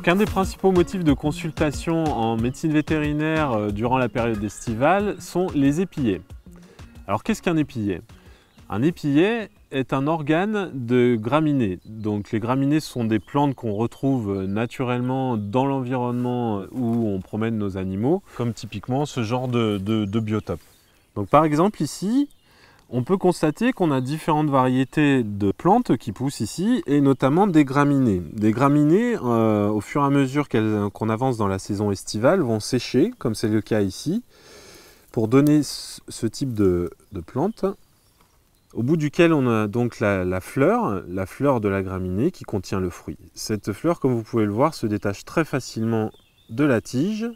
Donc un des principaux motifs de consultation en médecine vétérinaire durant la période estivale sont les épillets. Alors qu'est-ce qu'un épillet? Un épillet est un organe de graminées. Donc les graminées sont des plantes qu'on retrouve naturellement dans l'environnement où on promène nos animaux, comme typiquement ce genre de biotope. Donc par exemple ici, on peut constater qu'on a différentes variétés de plantes qui poussent ici, et notamment des graminées. Des graminées, au fur et à mesure qu'on avance dans la saison estivale, vont sécher, comme c'est le cas ici, pour donner ce type de plante, au bout duquel on a donc la fleur de la graminée qui contient le fruit. Cette fleur, comme vous pouvez le voir, se détache très facilement de la tige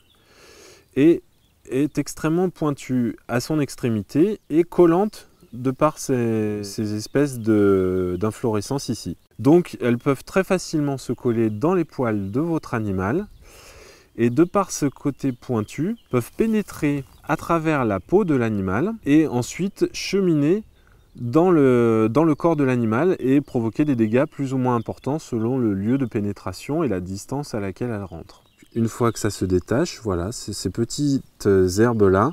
et est extrêmement pointue à son extrémité et collante de par ces espèces d'inflorescences ici. Donc elles peuvent très facilement se coller dans les poils de votre animal et de par ce côté pointu, peuvent pénétrer à travers la peau de l'animal et ensuite cheminer dans le corps de l'animal et provoquer des dégâts plus ou moins importants selon le lieu de pénétration et la distance à laquelle elle rentre. Une fois que ça se détache, voilà, ces petites herbes-là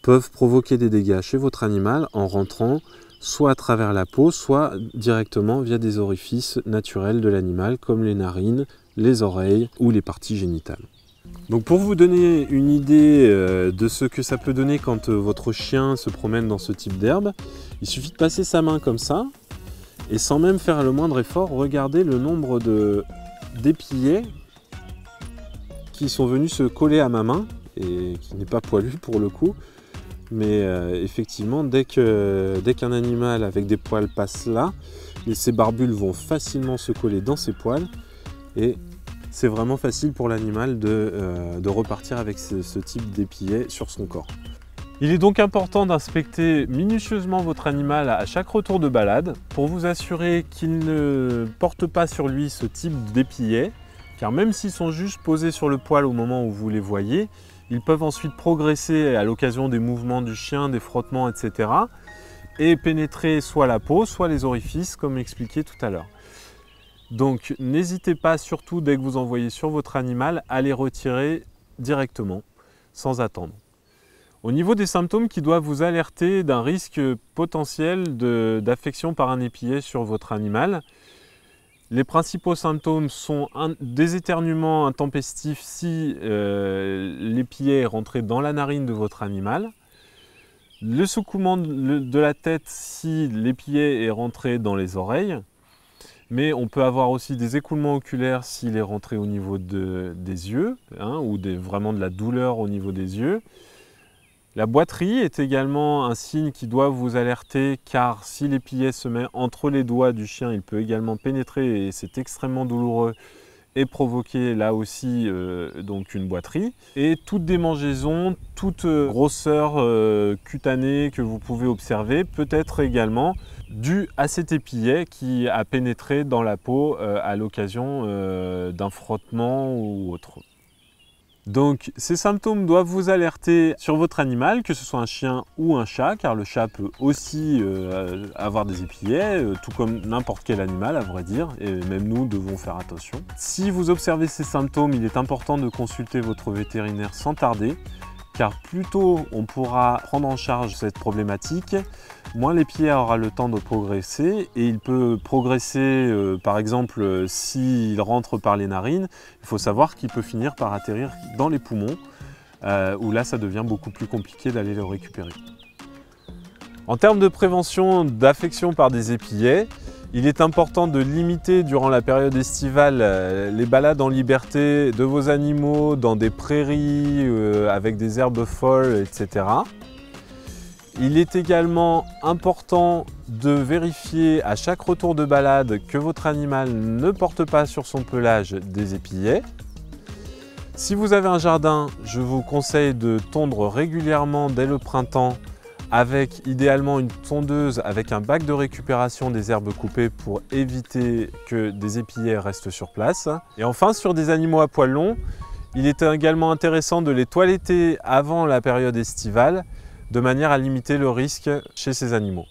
peuvent provoquer des dégâts chez votre animal en rentrant soit à travers la peau, soit directement via des orifices naturels de l'animal comme les narines, les oreilles ou les parties génitales. Donc pour vous donner une idée de ce que ça peut donner quand votre chien se promène dans ce type d'herbe, il suffit de passer sa main comme ça et sans même faire le moindre effort, regardez le nombre d'épillets qui sont venus se coller à ma main et qui n'est pas poilu pour le coup. Mais effectivement, dès qu'un animal avec des poils passe là, ces barbules vont facilement se coller dans ses poils et c'est vraiment facile pour l'animal de repartir avec ce type d'épillet sur son corps. Il est donc important d'inspecter minutieusement votre animal à chaque retour de balade pour vous assurer qu'il ne porte pas sur lui ce type d'épillet, car même s'ils sont juste posés sur le poil au moment où vous les voyez, ils peuvent ensuite progresser à l'occasion des mouvements du chien, des frottements, etc. et pénétrer soit la peau, soit les orifices, comme expliqué tout à l'heure. Donc n'hésitez pas, surtout dès que vous en voyez sur votre animal, à les retirer directement, sans attendre. Au niveau des symptômes qui doivent vous alerter d'un risque potentiel d'affection par un épillet sur votre animal, les principaux symptômes sont des éternuements intempestifs si l'épillet est rentré dans la narine de votre animal, le secouement de la tête si l'épillet est rentré dans les oreilles, mais on peut avoir aussi des écoulements oculaires s'il est rentré au niveau des yeux, ou vraiment de la douleur au niveau des yeux. La boiterie est également un signe qui doit vous alerter, car si l'épillet se met entre les doigts du chien, il peut également pénétrer et c'est extrêmement douloureux et provoquer là aussi donc une boiterie. Et toute démangeaison, toute grosseur cutanée que vous pouvez observer peut être également due à cet épillet qui a pénétré dans la peau à l'occasion d'un frottement ou autre. Donc ces symptômes doivent vous alerter sur votre animal, que ce soit un chien ou un chat, car le chat peut aussi avoir des épillets, tout comme n'importe quel animal à vrai dire, et même nous devons faire attention. Si vous observez ces symptômes, il est important de consulter votre vétérinaire sans tarder, car plus tôt on pourra prendre en charge cette problématique, moins l'épillet aura le temps de progresser, et il peut progresser par exemple s'il rentre par les narines, il faut savoir qu'il peut finir par atterrir dans les poumons, où là ça devient beaucoup plus compliqué d'aller le récupérer. En termes de prévention d'affection par des épillets, il est important de limiter durant la période estivale les balades en liberté de vos animaux dans des prairies avec des herbes folles, etc. Il est également important de vérifier à chaque retour de balade que votre animal ne porte pas sur son pelage des épillets. Si vous avez un jardin, je vous conseille de tondre régulièrement dès le printemps avec idéalement une tondeuse avec un bac de récupération des herbes coupées pour éviter que des épillets restent sur place. Et enfin, sur des animaux à poils longs, il est également intéressant de les toiletter avant la période estivale de manière à limiter le risque chez ces animaux.